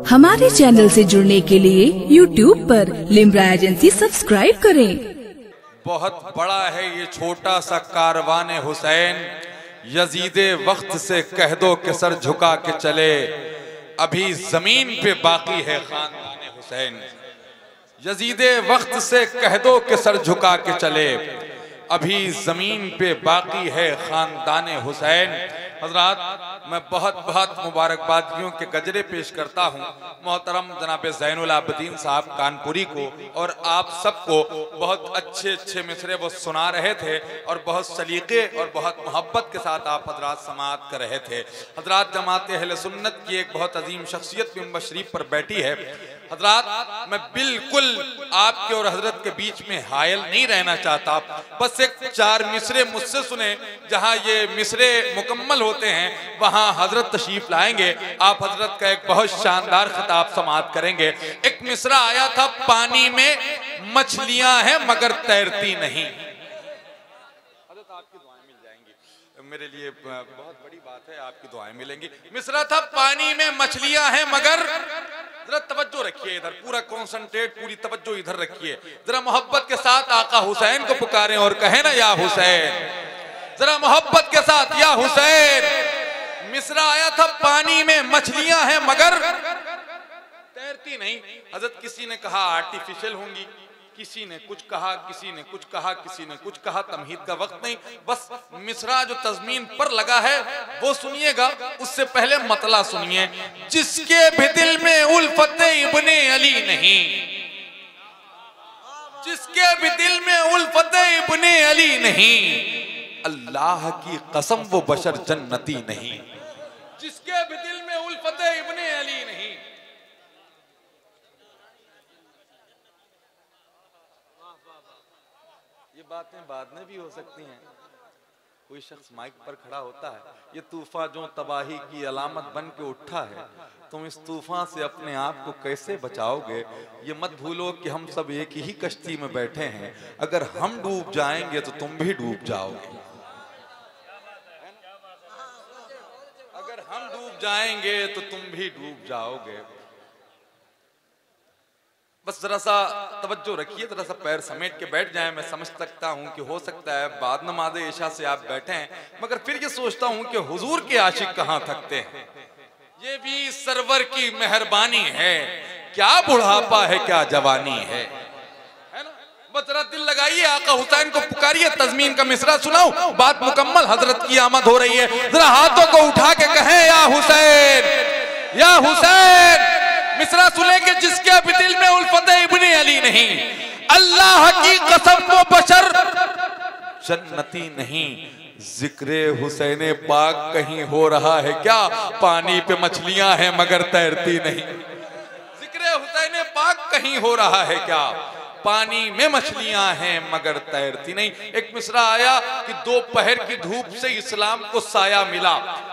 हमारे चैनल से जुड़ने के लिए YouTube पर लिम्रा एजेंसी सब्सक्राइब करें। बहुत बड़ा है ये छोटा सा कारवान हुसैन, यजीदे वक्त से कह दो कि सर झुका के चले, अभी जमीन पे बाकी है खानदान हुसैन। यजीदे वक्त से कह दो कि सर झुका के चले, अभी जमीन पे बाकी है खानदान हुसैन। हजरात, मैं बहुत बहुत मुबारकबादियों के गजरे पेश करता हूँ मोहतरम जनाब ज़ैनुल आबिदीन साहब कानपुरी को, और आप सबको बहुत अच्छे अच्छे मिसरे वो सुना रहे थे और बहुत सलीके और बहुत मोहब्बत के साथ आप हजरात समाअत कर रहे थे। हजरात, जमात अहले सुन्नत की एक बहुत अजीम शख्सियत मिंबर शरीफ पर बैठी है। हजरात, मैं बिल्कुल आपके और हजरत के बीच में हायल नहीं रहना चाहता, बस एक चार मिसरे मुझसे सुने, जहां ये मिसरे मुकम्मल होते हैं वहां हजरत तशरीफ लाएंगे, आप हजरत का एक बहुत शानदार खिताब समाअत करेंगे। एक मिसरा आया था, पानी में मछलियां हैं मगर तैरती नहीं। हजरत आपकी दुआएं मिल जाएंगी, मेरे लिए बहुत बड़ी बात है, आपकी दुआएं मिलेंगी। मिसरा था, पानी में मछलियां हैं मगर, जरा तवज्जो रखिए इधर, पूरा कॉन्सेंट्रेट, पूरी तवज्जो इधर रखिए, जरा मोहब्बत के साथ आका हुसैन को पुकारें और कहें ना या हुसैन, जरा मोहब्बत के साथ या हुसैन। मिसरा आया था, पानी में मछलियां हैं मगर तैरती नहीं। हजरत किसी ने कहा आर्टिफिशियल होंगी, किसी ने कुछ कहा, किसी ने कुछ कहा, किसी ने कुछ कहा, तमहीद का वक्त नहीं, बस मिसरा जो तज़मीन पर लगा है वो सुनिएगा, उससे पहले मतला सुनिए। जिसके भी दिल में उल्फते इब्ने अली नहीं, जिसके भी दिल में उल्फते इब्ने अली नहीं, अल्लाह की कसम वो बशर जन्नती नहीं। जिसके भी दिल में उल्फते इब्ने अली नहीं। ये बातें बाद में भी हो सकती हैं। कोई शख्स माइक पर खड़ा होता है, ये तूफान जो तबाही की अलामत बन के उठा है, तुम इस तूफान से अपने आप को कैसे बचाओगे? ये मत भूलो कि हम सब एक ही कश्ती में बैठे हैं, अगर हम डूब जाएंगे तो तुम भी डूब जाओगे। अगर हम डूब जाएंगे तो तुम भी डूब जाओगे। बस जरा सा तवज्जो रखिए, जरा सा पैर समेट के बैठ जाएं। मैं समझ सकता हूं कि हो सकता है बाद नमाज इशा से आप बैठे हैं, मगर फिर ये सोचता हूं कि हुजूर के आशिक कहां थकते हैं। ये भी सरवर की मेहरबानी है, क्या बुढ़ापा है क्या जवानी है ना। बस जरा दिल लगाइए, आका हुसैन को पुकारिए, तज़मीन का मिसरा सुनाओ, बात मुकम्मल, हजरत की आमद हो रही है। जरा हाथों को उठा के कहें या हुसैन, या हुसैन। मिसरा सुनेंगे, जिसके भी दिल में उल्फते इब्ने अली नहीं, अल्लाह की कसम वो बशर जन्नती नहीं। जिक्रे हुसैन पाक कहीं हो रहा है क्या? पानी पे मछलियां हैं मगर तैरती नहीं। जिक्रे हुसैन पाक कहीं हो रहा है क्या? पानी में मछलियां हैं मगर तैरती नहीं। एक मिसरा आया कि दोपहर की धूप से इस्लाम को साया मिला।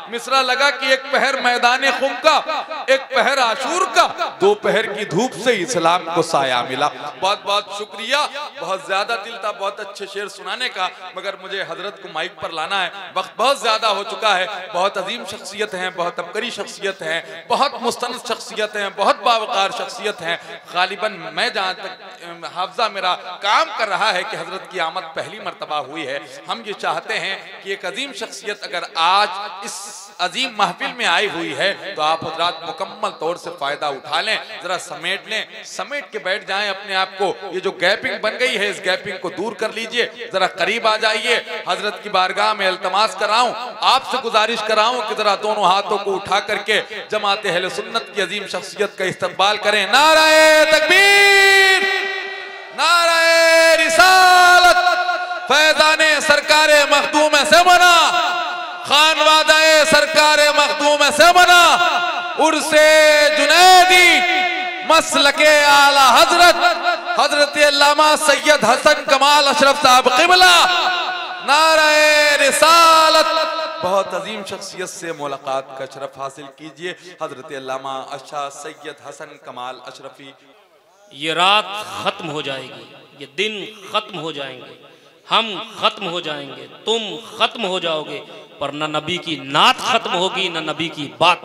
मिसरा लगा कि एक पहर मैदान खुम का, एक पहर आशूर का, दोपहर की धूप से इस्लाम को साया मिला। बहुत बहुत शुक्रिया, बहुत ज्यादा दिल था बहुत अच्छे शेर सुनाने का, मगर मुझे हजरत को माइक पर लाना है, वक्त बहुत ज्यादा हो चुका है। बहुत अजीम शख्सियत हैं, बहुत अबकरी शख्सियत हैं, बहुत मुस्तनद शख्सियत हैं, बहुत बावकार शख्सियत हैं। गालिबन मैं जहाँ तक हाफजा मेरा काम कर रहा है कि हजरत की आमद पहली मर्तबा हुई है, हम ये चाहते हैं कि एक अजीम शख्सियत अगर आज इस अजीम महफिल में आई हुई है तो आप हजरात मुकम्मल तौर से फायदा उठा लें, जरा समेट लें, समेट के बैठ जाएं अपने आप को। ये जो गैपिंग बन गई है, इस गैपिंग को दूर कर लीजिए, जरा करीब आ जाइए। हजरत की बारगाह में इल्तमास कराऊं, आपसे गुजारिश कराऊं कि जरा दोनों हाथों को उठा करके जमात अहले सुन्नत की अजीम शख्सियत का इस्तकबाल करें। नाराए तकबीर, नाराए रिसालत, फैज़ाने सरकारे मखदूम से बना, खानवादाए सरकारे मखदूम से बना, उर्से जुनैदी मसलके आला हजरत हजरत अल्लामा सैयद हसन कमाल अशरफ साहब क़िबला, नाराए रिसालत। बहुत अजीम शख्सियत से मुलाकात का शरफ हासिल कीजिए, हजरत अल्लामा अशा सैयद हसन कमाल अशरफी। ये रात खत्म हो जाएगी, ये दिन खत्म हो जाएंगे, हम खत्म हो जाएंगे, तुम खत्म हो जाओगे, पर न नबी की नात खत्म होगी न नबी की बात।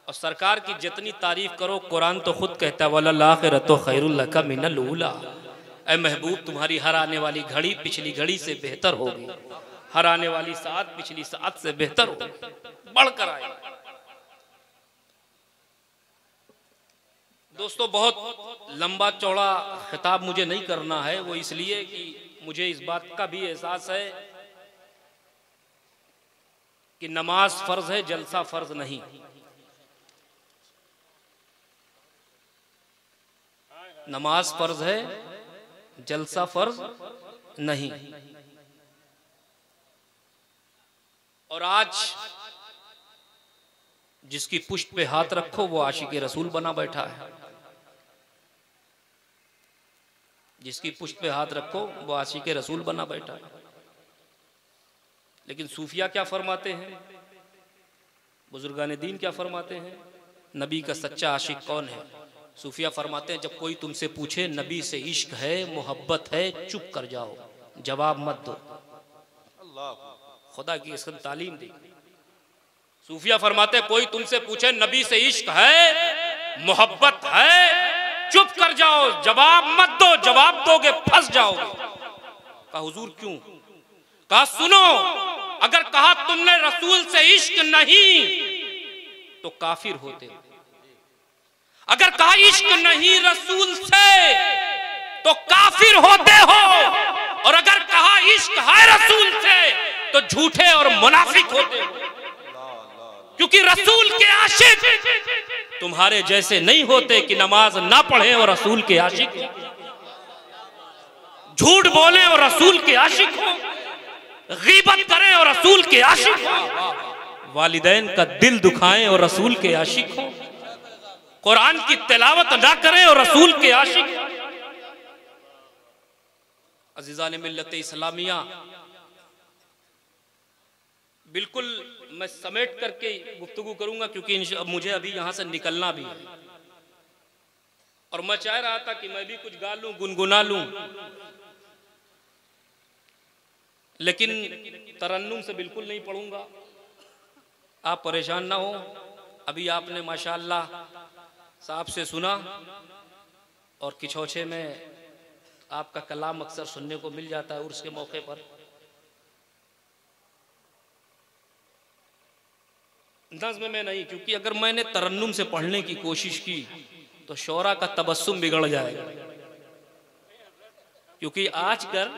और सरकार की जितनी तारीफ करो, कुरान तो खुद कहता है वलल आखिरतु खैरुल लका मिनल ऊला। ऐ महबूब, तुम्हारी हर आने वाली घड़ी पिछली घड़ी से बेहतर होगी, हर आने वाली साथ पिछली साथ से बेहतर होगी, बढ़कर आए। दोस्तों, बहुत लंबा चौड़ा खिताब मुझे नहीं करना है, वो इसलिए कि मुझे इस बात का भी एहसास है कि नमाज फर्ज है, जलसा फर्ज नहीं। नमाज फर्ज है, जलसा फर्ज नहीं। और आज जिसकी पुष्ट पे हाथ रखो वो आशिक रसूल बना बैठा है, जिसकी पुष्ट पे हाथ रखो वो आशिक रसूल बना बैठा है। लेकिन सूफिया क्या फरमाते हैं, बुजुर्गान दीन क्या फरमाते हैं, नबी का सच्चा आशिक कौन है? सूफिया फरमाते हैं जब कोई तुमसे पूछे नबी से इश्क है, मोहब्बत है, चुप कर जाओ, जवाब मत दो। खुदा की इसकी तालीम दी। सूफिया फरमाते हैं कोई तुमसे पूछे नबी से इश्क है, मोहब्बत है, चुप कर जाओ, जवाब मत दो, जवाब दोगे फंस जाओगे। कहा हुजूर क्यों? कहा सुनो, अगर कहा तुमने रसूल से इश्क नहीं तो काफिर होते, अगर कहा इश्क नहीं रसूल से तो काफिर होते हो, और अगर कहा इश्क है रसूल से तो झूठे और मुनाफिक होते हो। क्योंकि रसूल के आशिक तुम्हारे जैसे नहीं होते कि नमाज ना पढ़े और रसूल के आशिक, झूठ बोले और रसूल के आशिक हो, गीबत करें और रसूल के आशिक हो, वालिदैन का दिल दुखाएं और रसूल के आशिक हो, कुरान की तिलावत ना करें और रसूल के आशिक। अजीज़ान मिल्लत इस्लामिया, बिल्कुल मैं समेट करके गुफ्तगू करूंगा क्योंकि मुझे अभी यहां से निकलना भी है, और मैं चाह रहा था कि मैं भी कुछ गा लूं, गुनगुना लूं, लेकिन तरन्नुम से बिल्कुल नहीं पढ़ूंगा। आप परेशान ना हो, अभी आपने माशाअल्लाह साहब से सुना और किछोछे में आपका कलाम अक्सर सुनने को मिल जाता है उर्स के मौके पर। नज़्म में नहीं, क्योंकि अगर मैंने तरन्नुम से पढ़ने की कोशिश की तो शोरा का तबस्सुम बिगड़ जाएगा। क्योंकि आजकल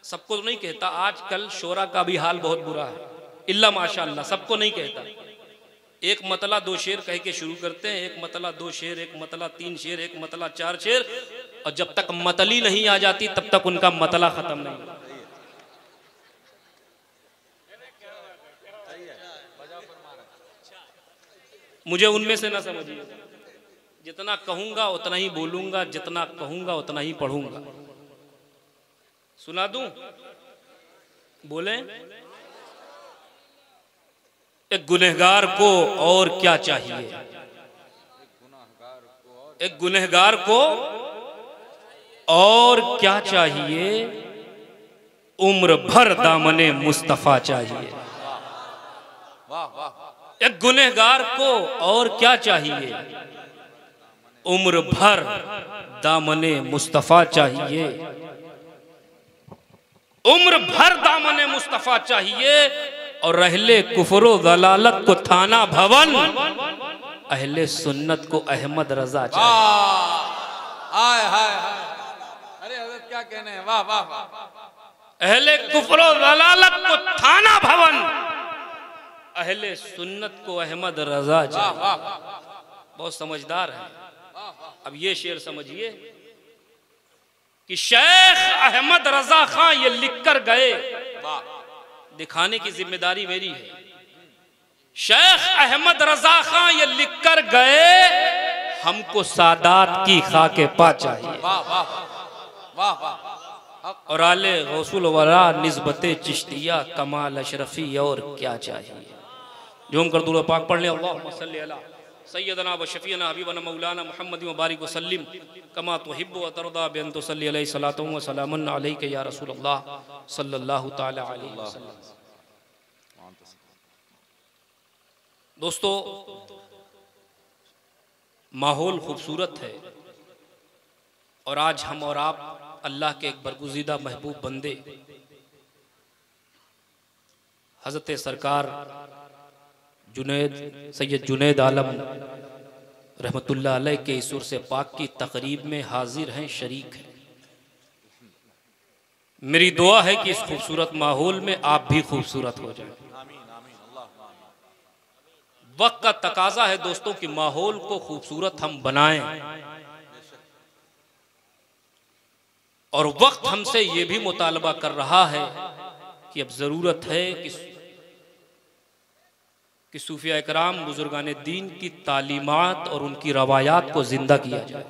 सबको नहीं कहता, आजकल शोरा का भी हाल बहुत बुरा है, इल्ला माशाअल्लाह, सबको नहीं कहता। एक मतला दो शेर कह के शुरू करते हैं, एक मतला दो शेर, एक मतला तीन शेर, एक मतला चार शेर, और जब तक मतली नहीं आ जाती तब तक उनका मतला खत्म नहीं। मुझे उनमें से ना समझिए, जितना कहूंगा उतना ही बोलूंगा, जितना कहूंगा उतना ही पढ़ूंगा। सुना दूं? बोले, एक गुनहगार को और क्या चाहिए, एक गुनहगार को और क्या चाहिए, उम्र भर दामने मुस्तफा चाहिए। एक गुनहगार को और क्या चाहिए, उम्र भर दामने मुस्तफा चाहिए, उम्र भर दामने मुस्तफा चाहिए, और अहले कुफरो दलालत को थाना भवन, अहले सुन्नत को अहमद रजा चाहिए। हाय हाय हाय, अरे हज़रत क्या कहने हैं, वाह वाह वाह। अहले कुफरो दलालत को थाना भवन, अहले सुन्नत को अहमद रजा चाहिए। बहुत समझदार है। अब ये शेर समझिए कि शेख अहमद रजा खां ये लिख कर गए, दिखाने की जिम्मेदारी मेरी है। शेख अहमद रजा खां ये लिख कर गए, हमको सादात की खाके पा चाहिए। और आले गौसुल वरा निस्बते चिश्तिया कमाल अशरफी और क्या चाहिए। जोम कर दुरूद पाक पढ़ ले, अल्लाहुम्मा सल्ली अला सय्यदना व शफीना हबीबना मौलाना मुहम्मद व बारिक व सल्लिम कमा तुहिब्बु व तर्दा बिअन तुसल्ली अलैहि सलातु व सलामुन अलैका या रसूलल्लाह सल्लल्लाहु तआला अलैहि वसल्लम। दोस्तों, माहौल खूबसूरत है और आज हम और आप अल्लाह के एक बरगुज़ीदा महबूब बंदे हज़रत सरकार सैयद जुनैद आलम रहमतुल्लाह अलैह के इस उर्स पाक की तकरीब में हाजिर हैं, शरीक हैं। मेरी दुआ है कि इस खूबसूरत माहौल में आप भी खूबसूरत हो जाएं। वक्त का तकाजा है दोस्तों कि माहौल को खूबसूरत हम बनाएं, और वक्त हमसे ये भी मुतालबा कर रहा है कि अब ज़रूरत है कि सूफिया इकराम बुजुर्गान दीन की तालीमात और उनकी रवायात को जिंदा किया जाए।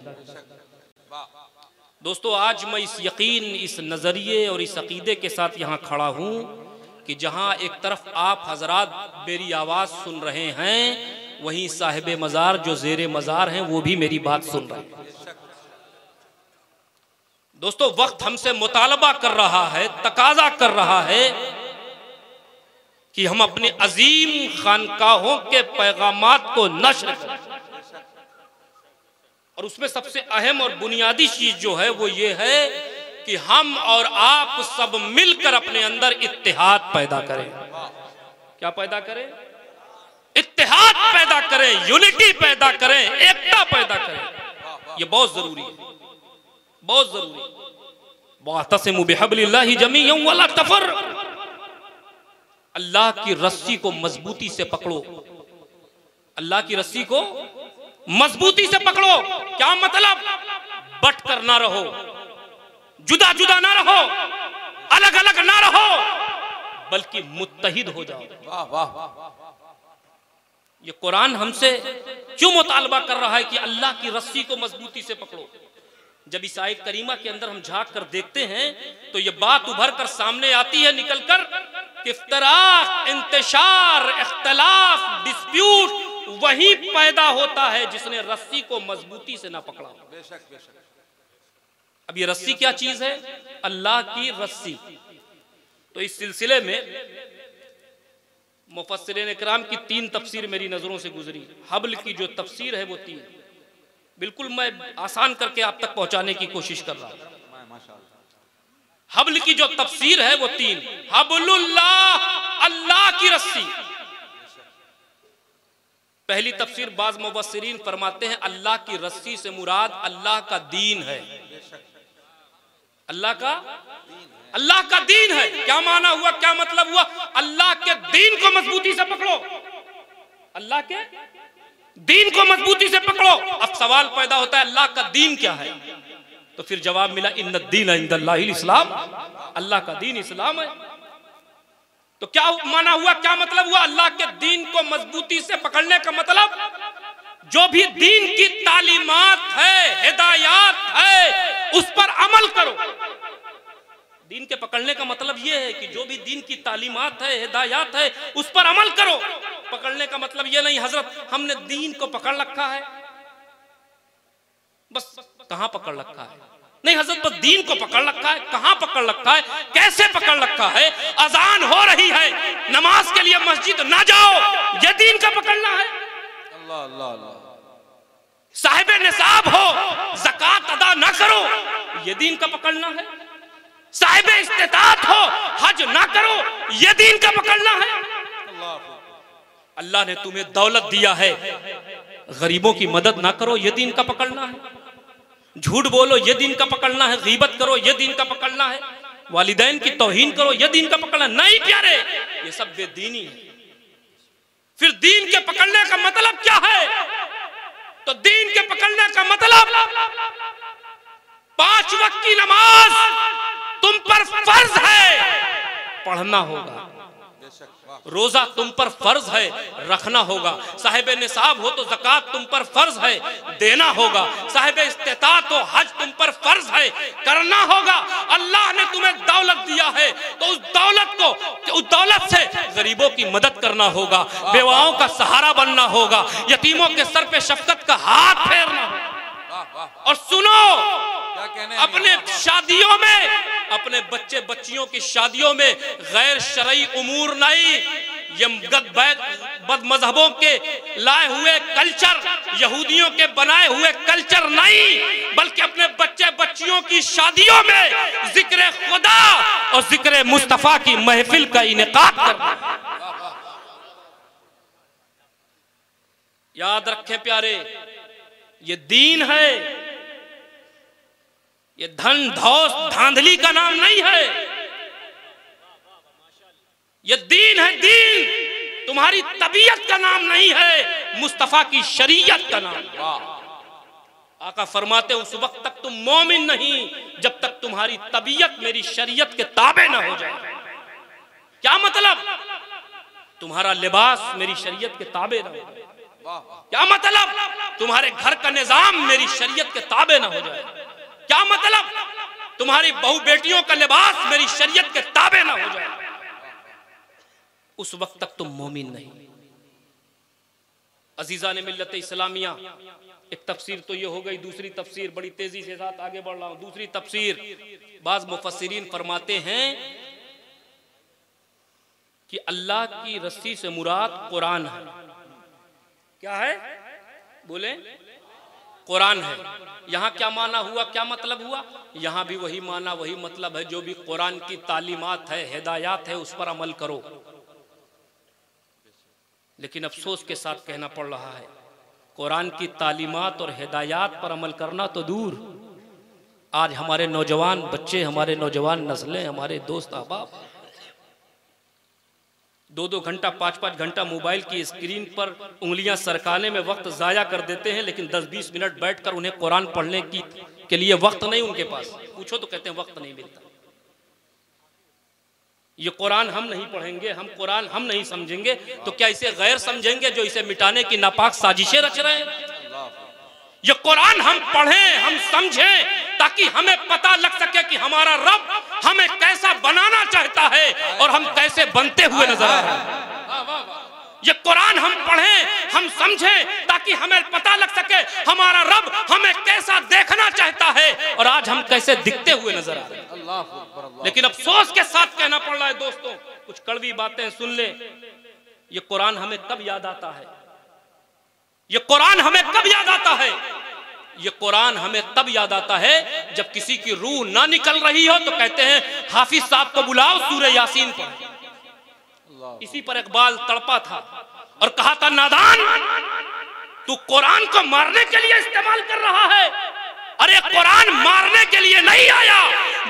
दोस्तों, आज मैं इस यकीन, इस नज़रिए और इस अकीदे के साथ यहाँ खड़ा हूँ कि जहाँ एक तरफ आप हजरात मेरी आवाज़ सुन रहे हैं, वहीं साहिब मज़ार जो ज़ेरे मज़ार हैं वो भी मेरी बात सुन रहे हैं। दोस्तों, वक्त हमसे मुतालबा कर रहा है, तकाजा कर रहा है कि हम अपने अजीम खानकाहों के पैगामात को नश्र करें, और उसमें सबसे अहम और बुनियादी चीज जो है वो ये है कि हम और आप सब मिलकर अपने अंदर इत्तेहाद पैदा करें। क्या पैदा करें? इत्तेहाद पैदा करें, यूनिटी पैदा करें, एकता पैदा करें। ये बहुत जरूरी है, बहुत जरूरी है। वातसिमू बिहब्लिल्लाहि जमीअन वला तफर्रक़ू। अल्लाह की रस्सी को मजबूती से पकड़ो, अल्लाह की रस्सी को मजबूती से पकड़ो। क्या मतलब? बट कर ना रहो, जुदा जुदा ना रहो, अलग अलग ना रहो, बल्कि मुत्तहिद हो जाओ। वाह वाह। ये कुरान हमसे क्यों मुतालबा कर रहा है कि अल्लाह की रस्सी को मजबूती से पकड़ो? जब इस आयत करीमा के अंदर हम झांक कर देखते हैं तो ये बात उभर कर सामने आती है निकलकर कि इफ्तराक, इंतशार, इख्तलाफ, डिस्प्यूट वही पैदा होता है जिसने रस्सी को मजबूती से ना पकड़ा। बेशक बेशक। अब ये रस्सी क्या चीज है? अल्लाह की रस्सी। तो इस सिलसिले में मुफस्सिरीन इकराम की 3 तफसीर मेरी नजरों से गुजरी। हब्ल की जो तफसीर है वो 3, बिल्कुल मैं आसान करके आप तक पहुंचाने की कोशिश कर रहा हूं। हब्ल की जो तफसीर है वो 3। हब्लुल्लाह, अल्लाह की रस्सी। पहली तफसीर बाज मुफस्सिरीन फरमाते हैं अल्लाह की रस्सी से मुराद अल्लाह का दीन है। अल्लाह का दीन है। क्या माना हुआ, क्या मतलब हुआ? अल्लाह के दीन को मजबूती से पकड़ो, अल्लाह के दीन को मजबूती से पकड़ो। अब सवाल पैदा होता है अल्लाह का दीन क्या है? तो फिर जवाब मिला इन्नद्दीन इंदल्लाहिल इस्लाम, अल्लाह का दीन इस्लाम है। तो क्या माना हुआ, क्या मतलब हुआ? अल्लाह के दीन को मजबूती से पकड़ने का मतलब जो भी दीन की तालीमात है, हिदायत है, उस पर अमल करो। दीन के पकड़ने का मतलब यह है कि जो भी दीन की तालीमात है, हिदायत है, उस पर अमल करो। पकड़ने का मतलब यह नहीं हजरत हमने दीन को पकड़ रखा है, बस कहां पकड़ रखा है? नहीं हजरत, बस दीन को पकड़ रखा है। कहां पकड़ रखा है? कैसे पकड़ रखा है? अजान हो रही है, नमाज के लिए मस्जिद ना जाओ, यह दीन का पकड़ना है। अल्लाह अल्लाह अल्लाह। साहिब निसाब हो, ज़कात अदा ना करो, यह दीन का पकड़ना है। साहिब इस्तिताअत हो, हज ना करो, यह दीन का पकड़ना है। अल्लाह ने तुम्हें दौलत दिया है, गरीबों की मदद ना करो, यह दीन का पकड़ना है। झूठ बोलो, यह दीन का पकड़ना है। गीबत करो, यह दीन का पकड़ना है। वालिदैन की तौहीन करो, यह दीन का पकड़ना नहीं प्यारे, ये सब बेदीनी है। फिर दीन के पकड़ने का मतलब क्या है? तो दीन के पकड़ने का मतलब 5 वक्त की नमाज तुम पर फर्ज है, पढ़ना होगा। रोजा तुम पर फर्ज है, रखना होगा। साहिब निसाब हो तो ज़कात तुम पर फर्ज है, देना होगा। साहिब इस्तिताअत हो, हज तुम पर फर्ज है, करना होगा। अल्लाह ने तुम्हें दौलत दिया है तो उस दौलत से गरीबों की मदद करना होगा, बेवाओं का सहारा बनना होगा, यतीमों के सर पे शफकत का हाथ फेरना होगा। और सुनो, अपने शादियों में, अपने बच्चे बच्चियों की शादियों में गैर शरई उमूर नहीं, ये बद मजहबों के लाए हुए कल्चर, यहूदियों के बनाए हुए कल्चर नहीं, बल्कि अपने बच्चे बच्चियों की शादियों में जिक्र खुदा और जिक्र मुस्तफा की महफिल का इनेकाद करना। याद रखें प्यारे, ये दीन है, ये धन धौस धांधली का नाम नहीं है, ये दीन है। दीन तुम्हारी तबीयत का नाम नहीं है, मुस्तफा की शरीयत का नाम। आका फरमाते उस वक्त तक तुम मोमिन नहीं जब तक तुम्हारी तबीयत मेरी शरीयत के ताबे ना हो जाए। क्या मतलब? तुम्हारा लिबास मेरी शरीयत के ताबे ना हो जाए। क्या मतलब? तुम्हारे घर का निजाम मेरी शरीयत के ताबे ना हो जाए। क्या मतलब? तुम्हारी बहू बेटियों का लिबास मेरी शरीयत के ताबे ना हो जाए। उस वक्त तक तुम मोमिन नहीं। अजीजा ने मिल्लत इस्लामिया, एक तफसीर तो ये हो गई, दूसरी तफसीर बड़ी तेजी से साथ आगे बढ़ रहा हूं। दूसरी तफसीर, बाज मुफस्सिरीन फरमाते हैं कि अल्लाह की रस्सी से मुराद कुरान है। क्या है? बोले कुरान है। यहां क्या माना हुआ, क्या मतलब हुआ? यहां भी वही माना वही मतलब है, जो भी कुरान की तालीमात है, हिदायत है, उस पर अमल करो। लेकिन अफसोस के साथ कहना पड़ रहा है, कुरान की तालीमात और हिदायत पर अमल करना तो दूर, आज हमारे नौजवान बच्चे, हमारे नौजवान नस्लें, हमारे दोस्त अहबाब 2-2 घंटा 5-5 घंटा मोबाइल की स्क्रीन पर उंगलियां सरकाने में वक्त ज़ाया कर देते हैं, लेकिन 10-20 मिनट बैठकर उन्हें कुरान पढ़ने के लिए वक्त नहीं उनके पास। पूछो तो कहते हैं वक्त नहीं मिलता। ये कुरान हम नहीं पढ़ेंगे, हम कुरान हम नहीं समझेंगे, तो क्या इसे गैर समझेंगे जो इसे मिटाने की नापाक साजिशें रच रहे हैं? ये कुरान हम पढ़ें, हम समझें, ताकि हमें पता लग सके कि हमारा रब हमें कैसा बनाना चाहता है और हम कैसे बनते हुए नजर आ रहे हैं। ये कुरान हम पढ़ें, हम समझें, ताकि हमें पता लग सके हमारा रब हमें कैसा देखना चाहता है और आज हम कैसे दिखते हुए नजर आ रहे हैं। लेकिन अफसोस के साथ कहना पड़ रहा है दोस्तों, कुछ कड़वी बातें सुन ले। ये कुरान हमें कब याद आता है? ये कुरान हमें कब याद आता है? ये कुरान हमें तब याद आता है जब किसी की रूह ना निकल रही हो तो कहते हैं हाफिज साहब को बुलाओ, सूरह यासीन पढ़ो। इसी पर इकबाल तड़पा था और कहा था, नादान तू कुरान को मारने के लिए इस्तेमाल कर रहा है। अरे कुरान मारने के लिए नहीं आया,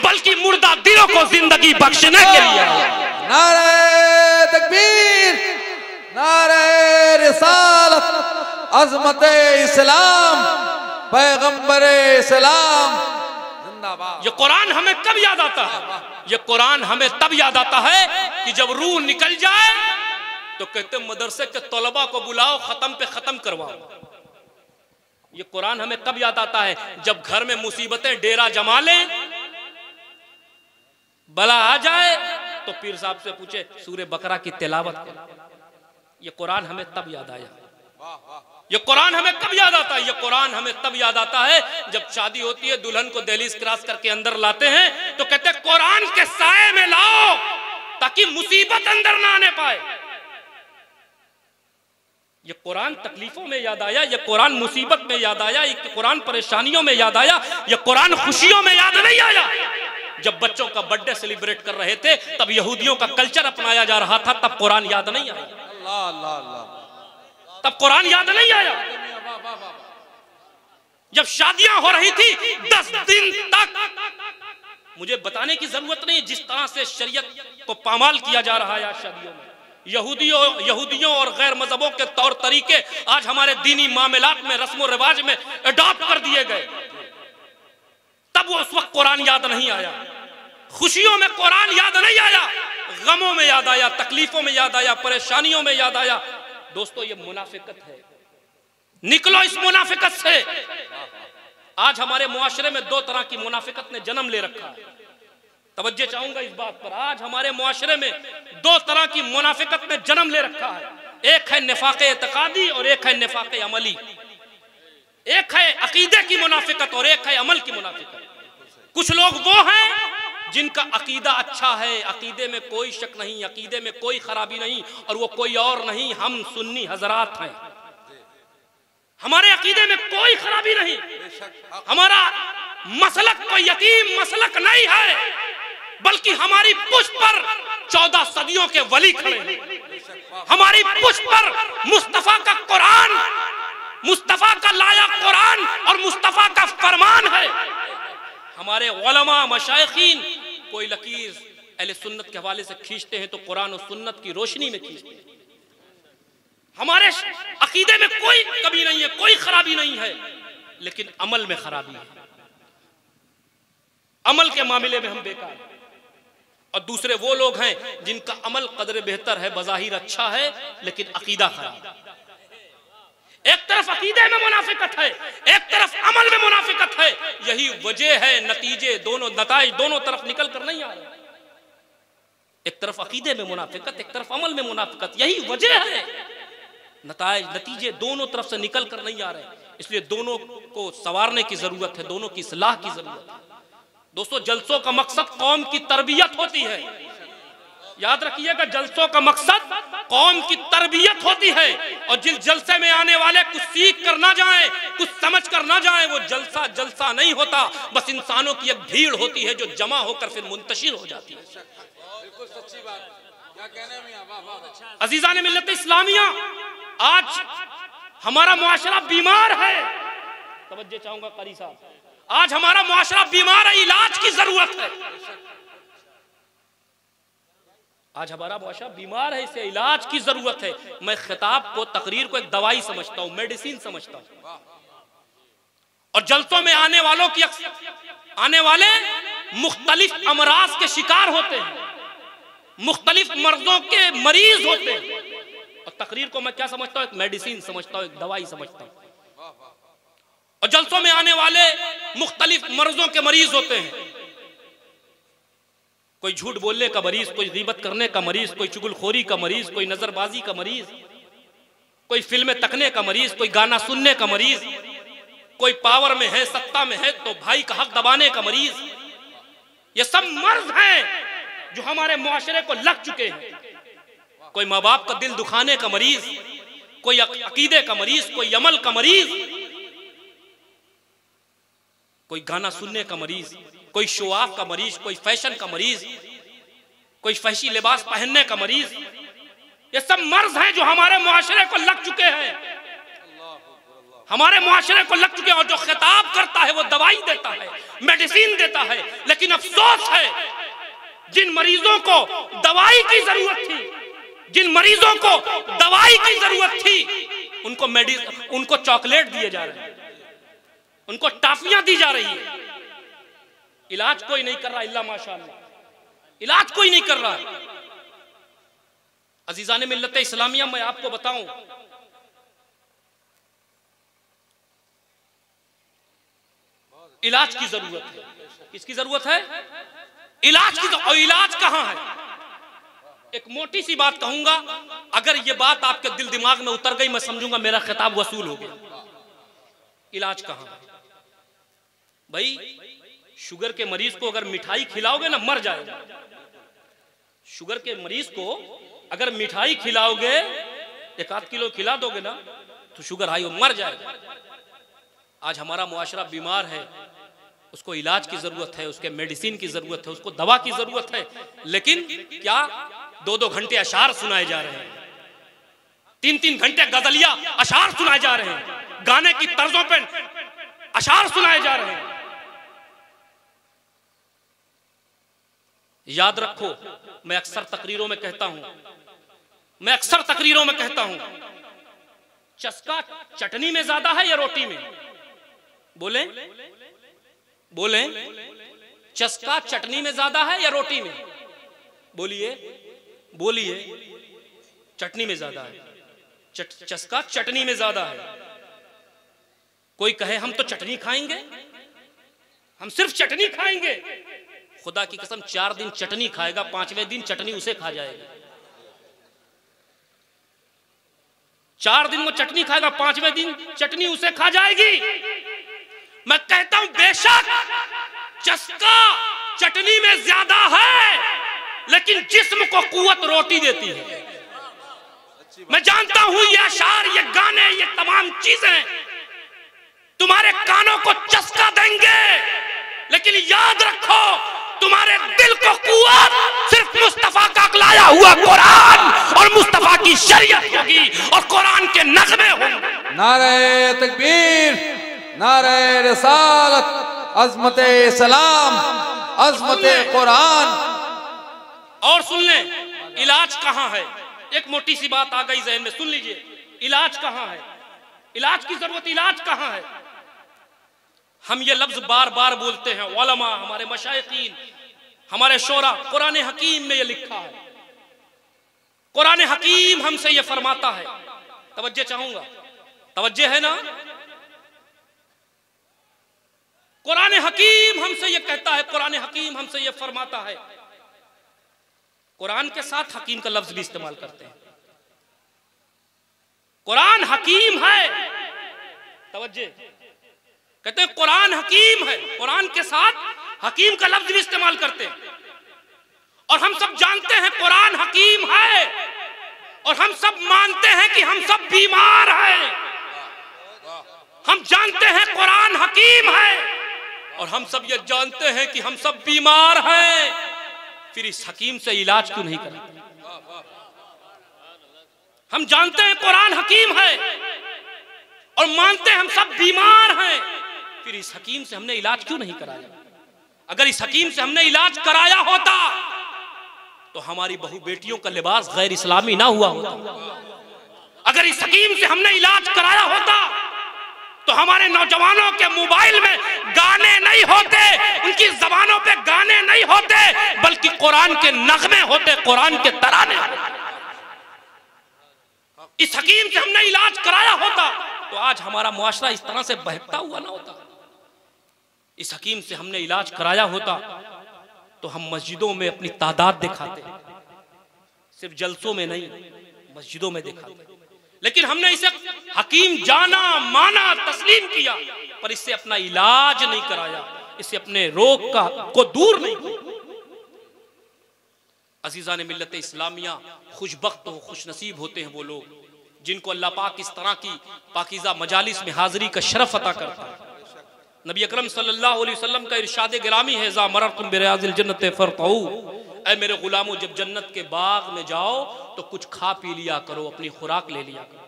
बल्कि मुर्दा दिलों को जिंदगी बख्शने के लिए आया। नारे तकबीर, नारे रिसालत, अज़मत इस्लाम, पैगंबर इस्लाम जिंदाबाद। ये कुरान हमें कब याद आता है? ये कुरान हमें तब याद आता है कि जब रूह निकल जाए तो कहते मदरसे के तलबा को बुलाओ, खत्म पे खत्म करवाओ। ये कुरान हमें कब याद आता है? जब घर में मुसीबतें डेरा जमा लें, बला आ जाए तो पीर साहब से पूछे सूरह बकरा की तिलावत करो। ये कुरान हमें तब याद आया। ये कुरान हमें कब याद आता है? ये कुरान हमें तब याद आता है जब शादी होती है, दुल्हन को दहलीज क्रॉस करके अंदर लाते हैं तो कहते हैं कुरान के साए में लाओ ताकि मुसीबत अंदर ना आने पाए। ये कुरान तकलीफों में याद आया, ये कुरान मुसीबत में याद आया, ये कुरान परेशानियों में याद आया, ये कुरान खुशियों में याद नहीं आया। जब बच्चों का बर्थडे सेलिब्रेट कर रहे थे तब यहूदियों का कल्चर अपनाया जा रहा था, तब कुरान याद नहीं आया। अल्लाह अल्लाह अल्लाह, तब कुरान याद नहीं आया। जब शादियां हो रही थी 10 दिन तक, मुझे बताने की जरूरत नहीं जिस तरह से शरीयत को पामाल किया जा रहा है आज शादियों में। यहूदियों और गैर मजहबों के तौर तरीके आज हमारे दीनी मामलात में, रस्मों रिवाज में अडॉप्ट कर दिए गए। तब वो उस वक्त कुरान याद नहीं आया। खुशियों में कुरान याद नहीं आया, गमों में याद आया, तकलीफों में याद आया, परेशानियों में याद आया। दोस्तों ये मुनाफिकत है, निकलो इस मुनाफिकत से। आज हमारे मुआशरे में 2 तरह की मुनाफिकत ने जन्म ले रखा है। तवज्जो चाहूंगा इस बात पर। आज हमारे मुआशरे में 2 तरह की मुनाफिकत ने जन्म ले रखा है। एक है निफाक़े एतकादी और एक है निफाक़े अमली। एक है अकीदे की मुनाफिकत और एक है अमल की मुनाफिकत। कुछ लोग वो हैं जिनका अकीदा अच्छा है, अकीदे में कोई शक नहीं, अकीदे में कोई खराबी नहीं, और वो कोई और नहीं, हम सुन्नी हजरात हैं। हमारे अकीदे में कोई खराबी नहीं, हमारा मसलक कोई यतीम मसलक नहीं है, बल्कि हमारी पुष्ट पर 14 सदियों के वली खड़े हैं। हमारी पुष्ट पर मुस्तफा का कुरान, मुस्तफा का लाया कुरान और मुस्तफा का फरमान है। हमारे उलमा मशाइखीन कोई लकीर अहले सुन्नत के हवाले से खींचते हैं तो कुरान और सुन्नत की रोशनी में खींचते हैं। हमारे अकीदे में कोई कमी नहीं है, कोई खराबी नहीं है, लेकिन अमल में खराबी है। अमल के मामले में हम बेकार हैं। और दूसरे वो लोग हैं जिनका अमल कदर बेहतर है, बज़ाहिर अच्छा है, लेकिन अकीदा खराब। एक तरफ अकीदे में मुनाफिकत है, एक तरफ अमल में मुनाफिकत है। यही वजह है नतीजे दोनों, नताइज दोनों तरफ निकल कर नहीं आ रहे। एक तरफ अकीदे में मुनाफिकत, एक तरफ अमल में मुनाफिकत, यही वजह है नताइज, नतीजे दोनों तरफ से निकल कर नहीं आ रहे। इसलिए दोनों को संवारने की जरूरत है, दोनों की इस्लाह की जरूरत है। दोस्तों, जलसों का मकसद कौम की तरबियत होती है। याद रखिएगा, जलसों का मकसद कौम की तरबियत होती है। और जिस जलसे में आने वाले कुछ सीख कर ना जाएं, कुछ समझ कर ना जाएं, वो जलसा जलसा नहीं होता, बस इंसानों की एक भीड़ होती है जो जमा होकर फिर मुंतशिर हो जाती है। बिल्कुल सच्ची बात, क्या कहने में। अजीज़ान मिल्लत इस्लामिया, आज हमारा मुआशरा बीमार है। तवज्जो चाहूंगा कारी साहब, आज हमारा मुआशरा बीमार है, इलाज की जरूरत है। आज हमारा मुआशरा बीमार है, इसे इलाज की जरूरत है। मैं खिताब को, तकरीर को एक दवाई समझता हूं, मेडिसिन समझता हूं। और जलसों में आने वालों की, आने वाले मुख्तलिफ अमराज के शिकार होते हैं, मुख्तलिफ मर्जों के मरीज होते हैं। और तकरीर को मैं क्या समझता हूं? एक मेडिसिन समझता हूं, एक दवाई समझता हूं। और जलसों में आने वाले मुख्तलिफ मर्जों के मरीज होते हैं। कोई झूठ बोलने का मरीज, कोई गीबत करने का मरीज, कोई चुगलखोरी का मरीज, कोई नजरबाजी का मरीज, कोई फिल्में तकने का मरीज, कोई गाना सुनने का मरीज, कोई पावर में है, सत्ता में है तो भाई का हक दबाने का मरीज। ये सब मर्ज हैं जो हमारे मुआशरे को लग चुके हैं। कोई माँ बाप का दिल दुखाने का मरीज, कोई अकीदे का मरीज, कोई अमल का मरीज, कोई गाना सुनने का मरीज, कोई शो ऑफ का मरीज, कोई फैशन का मरीज, कोई फहशी लिबास पहनने का मरीज। ये सब मर्ज हैं जो हमारे मुआशरे को लग चुके हैं, हमारे मुआशरे को लग चुके हैं। और जो खिताब करता है वो दवाई देता है, मेडिसिन देता है। लेकिन अफसोस है, जिन मरीजों को दवाई की जरूरत थी, जिन मरीजों को दवाई की जरूरत थी, उनको चॉकलेट दिए जा रहे हैं, उनको टाफियां दी जा रही है। इलाज कोई नहीं कर रहा, इल्ला माशाअल्लाह, इलाज कोई नहीं कर रहा। अजीजान मिल्लत इस्लामिया, मैं आपको बताऊं, इलाज की जरूरत है। किसकी जरूरत है? इलाज की। और इलाज कहां है? एक मोटी सी बात कहूंगा, अगर ये बात आपके दिल दिमाग में उतर गई, मैं समझूंगा मेरा खिताब वसूल हो गया। इलाज कहां है भाई? शुगर के मरीज को अगर मिठाई खिलाओगे ना, मर जाएगा। शुगर के मरीज को अगर मिठाई खिलाओगे, 1-8 किलो खिला दोगे ना, तो शुगर हाई, मर जाएगा। आज हमारा मुआशरा बीमार है, उसको इलाज की जरूरत है, उसके मेडिसिन की जरूरत है, उसको दवा की जरूरत है। लेकिन क्या 2-2 घंटे अशार सुनाए जा रहे हैं, 3-3 घंटे गजलिया अशार सुनाए जा रहे हैं, गाने की तर्जों पे अशार सुनाए जा रहे हैं। याद रखो, मैं अक्सर तकरीरों में कहता हूं, चस्का चटनी में ज्यादा है या रोटी में? बोले चस्का चटनी में ज्यादा है या रोटी में? बोलिए चटनी में ज्यादा है। चस्का चटनी में ज्यादा है। कोई कहे हम तो चटनी खाएंगे, हम सिर्फ चटनी खाएंगे, खुदा की कसम 4 दिन चटनी खाएगा, 5वें दिन चटनी उसे खा जाएगा। 4 दिन वो चटनी खाएगा, 5वें दिन चटनी उसे खा जाएगी। मैं कहता हूं बेशक चस्का चटनी में ज्यादा है, लेकिन जिस्म को कुव्वत रोटी देती है। मैं जानता हूं ये अशार, ये गाने, ये तमाम चीजें तुम्हारे कानों को चस्का देंगे, लेकिन याद रखो तुम्हारे दिल को कुव्वत सिर्फ मुस्तफा का लाया हुआ कुरान और मुस्तफा की शरीयत होगी और कुरान के नगमे होंगे। नारे तकबीर, नारे रिसालत, अज़मते इस्लाम, अज़मते कुरान। और सुन ले, इलाज कहां है? एक मोटी सी बात आ गई ज़हन में, सुन लीजिए। इलाज कहां है? इलाज की जरूरत, इलाज कहां है? हम ये लफ्ज बार बार बोलते हैं, उलमा, हमारे मशाइखीन, हमारे शोरा, कुरान हकीम में ये लिखा है। कुरान हकीम हमसे ये फरमाता है, तवज्जो चाहूंगा, तवज्जो है ना? कुरान हकीम हमसे ये कहता है, कुरान हकीम हमसे ये फरमाता है। कुरान के साथ हकीम का लफ्ज भी इस्तेमाल करते हैं। कुरान हकीम है, तवज्जो, कहते हैं कुरान हकीम है, कुरान के साथ हकीम का लफ्ज भी इस्तेमाल करते हैं। और हम सब जानते हैं कुरान हकीम है, और हम सब मानते हैं कि हम सब बीमार हैं। हम जानते हैं कुरान हकीम है, और हम सब ये जानते हैं कि हम सब बीमार हैं। फिर इस हकीम से इलाज क्यों नहीं करते? हम जानते हैं कुरान हकीम है और मानते हैं हम सब बीमार हैं, फिर इस हकीम से हमने इलाज क्यों नहीं कराया? अगर इस हकीम से हमने इलाज कराया होता तो हमारी बहू बेटियों का लिबास गैर इस्लामी ना हुआ होता। अगर इस हकीम से हमने इलाज कराया होता तो हमारे नौजवानों के मोबाइल में गाने नहीं होते, उनकी जबानों पे गाने नहीं होते, बल्कि कुरान के नगमे होते, कुरान के तराने होते। इस हकीम से हमने इलाज कराया होता तो आज हमारा मुआशरा इस तरह से बहकता हुआ ना होता। इस हकीम से हमने इलाज कराया होता तो हम मस्जिदों में अपनी तादाद दिखाते, सिर्फ जलसों में नहीं, मस्जिदों में दिखाते। लेकिन हमने इसे हकीम जाना, माना, तस्लीम किया, पर इससे अपना इलाज नहीं कराया, इससे अपने रोग को दूर नहीं किया। अजीज़ान मिल्लत इस्लामिया, खुशबख्त हो, खुशनसीब होते हैं वो लोग जिनको अल्लाह पाक इस तरह की पाकीज़ा मजालिस में हाजिरी का शरफ अता करता है। नबी अकरम सल्लल्लाहु अलैहि वसल्लम का इरशाद गिरामी है, ज़ा मररतुम बिरियाज़िल जन्नत फरतऊ, ऐ मेरे गुलामों जब जन्नत के बाग में जाओ तो कुछ खा पी लिया करो, अपनी खुराक ले लिया करो।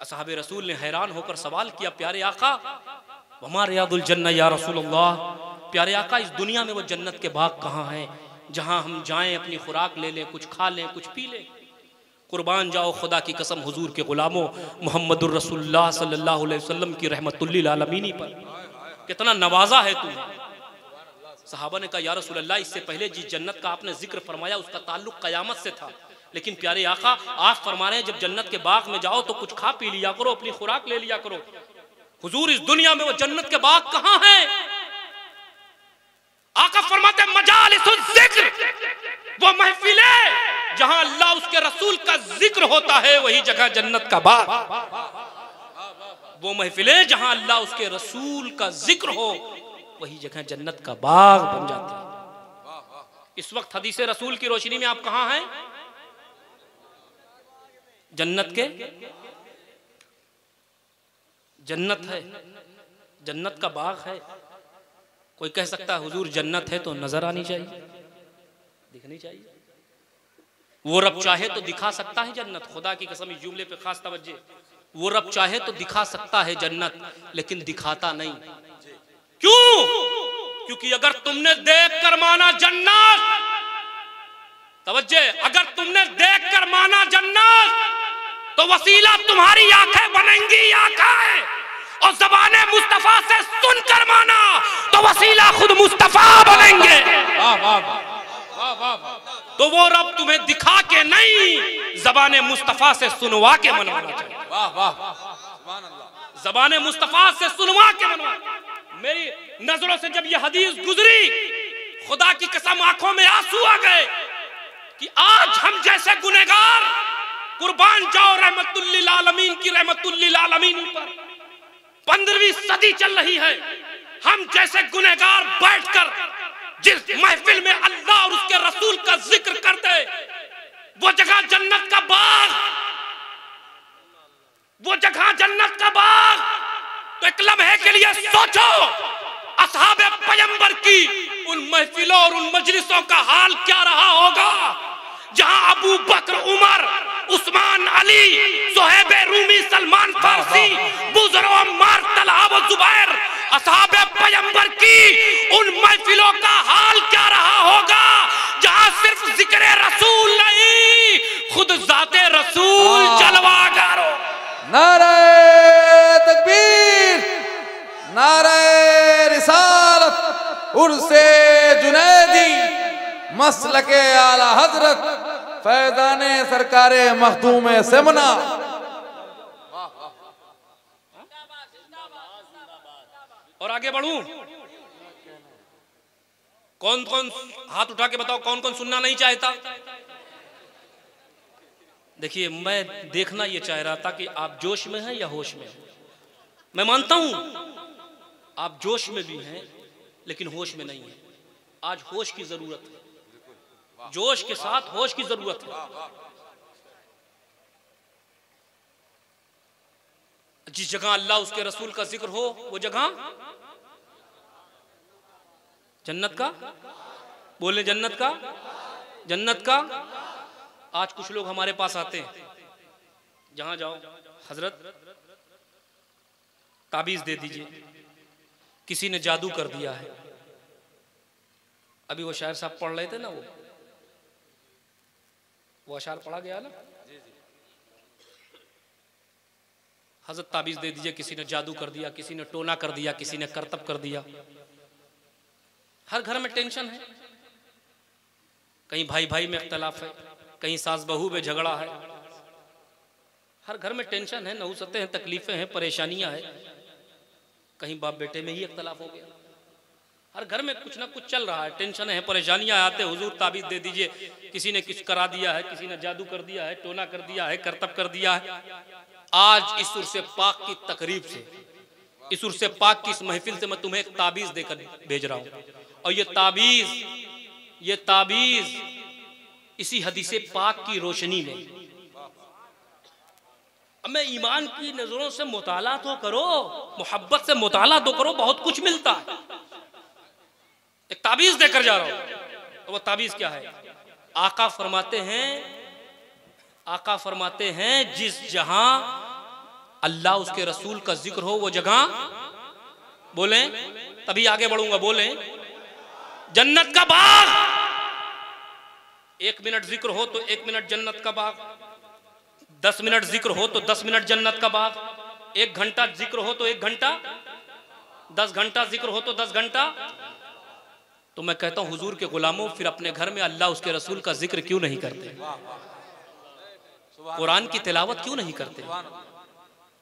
असहाबे रसूल ने हैरान होकर सवाल किया, प्यारे आका वमा रियादुल जन्नह या रसूलल्लाह, प्यारे आका इस दुनिया में वो जन्नत के बाग कहाँ हैं जहाँ हम जाएं, अपनी खुराक ले लें, कुछ खा लें, कुछ पी लें? कुर्बान जाओ खुदा की कसम हुजूर के गुलामों, मोहम्मदुर रसूलुल्लाह सल्लल्लाहु अलैहि वसल्लम की रहमतुल्लिल आलमीन पर कितना नवाजा है तुम्हें। सहाबा ने कहा, या रसूलल्लाह इससे पहले जिस जन्नत का आपने जिक्र फरमाया उसका ताल्लुक कयामत से था, लेकिन प्यारे आका आप फरमा रहे हैं जब जन्नत के बाग में जाओ तो कुछ खा पी लिया करो, अपनी खुराक ले लिया करो। हुजूर इस दुनिया में वो जन्नत के बाग कहाँ हैं? आका फरमाते मजालिसुल जिक्र, वो महफिलें जहां अल्लाह उसके रसूल का जिक्र होता है वही जगह जन्नत का बाग। वो महफिलें जहां अल्लाह उसके रसूल का जिक्र हो वही जगह जन्नत का बाग बन जाती है। इस वक्त हदीस रसूल की रोशनी में आप कहां हैं? जन्नत के, जन्नत है, जन्नत का बाग है। कोई कह सकता है हुजूर जन्नत है तो नजर आनी चाहिए, दिखनी चाहिए। वो रब चाहे तो दिखा सकता है जन्नत, खुदा की कसम इस जुमले पे खास तवज्जो, वो रब चाहे तो दिखा सकता है जन्नत, लेकिन दिखाता नहीं। क्यों? क्योंकि अगर तुमने देख कर माना जन्नत, तवज्जो, अगर तुमने देख कर माना जन्नत तो वसीला तुम्हारी आंखें बनेंगी, आंखें, और ज़बाने मुस्तफा से सुनकर माना तो वसीला खुद मुस्तफा बनेंगे। तो वो रब तुम्हें दिखा के नहीं, ज़बाने मुस्तफा से सुनवा के मनवाना चाहिए। ज़बाने मुस्तफा से सुनवा के मनवाना। मेरी नजरों से जब ये हदीस गुजरी, खुदा की कसम आंखों में आंसू आ गए कि आज हम जैसे गुनहगार, कुर्बान जाओ रहमतुल्लिल आलमीन की रहमतुल्लिल आलमीन पर, 15वीं सदी चल रही है, हम जैसे गुनहगार बैठकर जिस महफिल में अल्लाह और उसके रसूल का जिक्र करते, वो जगह जन्नत का बाग, वो जगह जन्नत का बाग। तो एक लम्हे के लिए सोचो, असहाबे पैगंबर की उन महफिलों और उन मजलिसों का हाल क्या रहा होगा, जहां अबू बकर, उमर, उस्मान, अली, सुहैब रूमी, सलमान फारसी, बुज़र, अम्मार, तलहा व जुबैर, असहाबे पैगंबर की उन महफिलों का हाल क्या रहा होगा, जहां सिर्फ जिक्र रसूल नहीं, खुद जाते रसूल जलवागर हो। नारे तकबीर, नारे रिसालत, उर्से जुनैदी, मसलके आला हजरत, फैजाने सरकारे मखदूमे सेमना। और आगे बढ़ूं, कौन कौन हाथ उठा के बताओ, कौन कौन सुनना नहीं चाहता? देखिए, मैं देखना ये चाह रहा था कि आप जोश में हैं या होश में हैं। मैं मानता हूं आप जोश में भी हैं लेकिन होश में नहीं हैं। आज होश की जरूरत है, जोश के साथ होश की जरूरत है। जिस जगह अल्लाह उसके रसूल का जिक्र हो, वो जगह जन्नत का, बोले जन्नत का, जन्नत का। आज कुछ लोग हमारे पास आते हैं, जहां जाओ हजरत ताबीज दे दीजिए, किसी ने जादू कर दिया है। अभी वो शायर साहब पढ़ रहे थे ना, वो अशार पढ़ा गया ना, हजरत ताबीज दे दीजिए, किसी ने जादू कर दिया, किसी ने टोना कर दिया, किसी ने करतब कर दिया। हर घर में टेंशन है, कहीं भाई भाई में इख्तलाफ है, कहीं सास बहू में झगड़ा है। हर घर में टेंशन है, नहुसतें हैं, तकलीफें हैं, परेशानियां हैं। कहीं बाप बेटे में ही इख्तलाफ हो गया। हर घर में कुछ ना कुछ चल रहा है, टेंशन है, परेशानियां आते। हुजूर ताबीज दे दीजिए, किसी ने कुछ करा दिया है, किसी ने जादू कर दिया है, टोना कर दिया है, करतब कर दिया है। आज इस उर्से पाक की तकरीब से, इस उर्से पाक की इस महफिल से मैं तुम्हें एक ताबीज देकर भेज रहा हूं। और ये ताबीज इसी हदीसे पाक की रोशनी में, अब मैं ईमान की नजरों से मुताला तो करो, मोहब्बत से मुताला तो करो, बहुत कुछ मिलता है। एक ताबीज देकर जा रहा हूं। तो वो ताबीज क्या है? आका फरमाते हैं जिस जहां अल्लाह उसके रसूल का जिक्र हो, वो जगह, बोले तभी आगे बढ़ूंगा, बोले जन्नत का बाग। 1 मिनट जिक्र हो तो 1 मिनट जन्नत का बाग, 10 मिनट जिक्र हो तो 10 मिनट जन्नत का बाग, 1 घंटा जिक्र हो तो 1 घंटा, 10 घंटा जिक्र हो तो 10 घंटा। तो मैं कहता हूं हुजूर के गुलामों, फिर अपने घर में अल्लाह उसके रसूल का जिक्र क्यों नहीं करते? कुरान की तिलावत क्यों नहीं करते?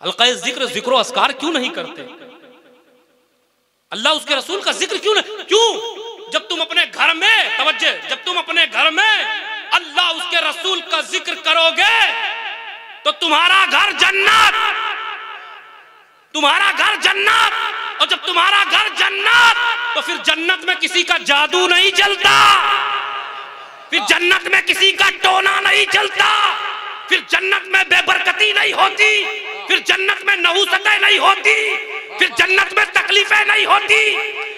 हल्का जिक्र, जिक्र अस्कार क्यों नहीं करते? अल्लाह उसके रसूल का जिक्र क्यों नहीं? क्यों? जब तुम अपने घर में, तवज्जो, जब तुम अपने घर में अल्लाह उसके रसूल का जिक्र करोगे तो तुम्हारा घर जन्नत, तुम्हारा घर जन्नत। और जब तुम्हारा घर जन्नत, तो फिर जन्नत में किसी का जादू नहीं चलता, फिर जन्नत में किसी का टोना नहीं चलता, फिर जन्नत में बेबरकती नहीं होती, फिर जन्नत में नहुसतें नहीं होती, फिर जन्नत में तकलीफें नहीं होती,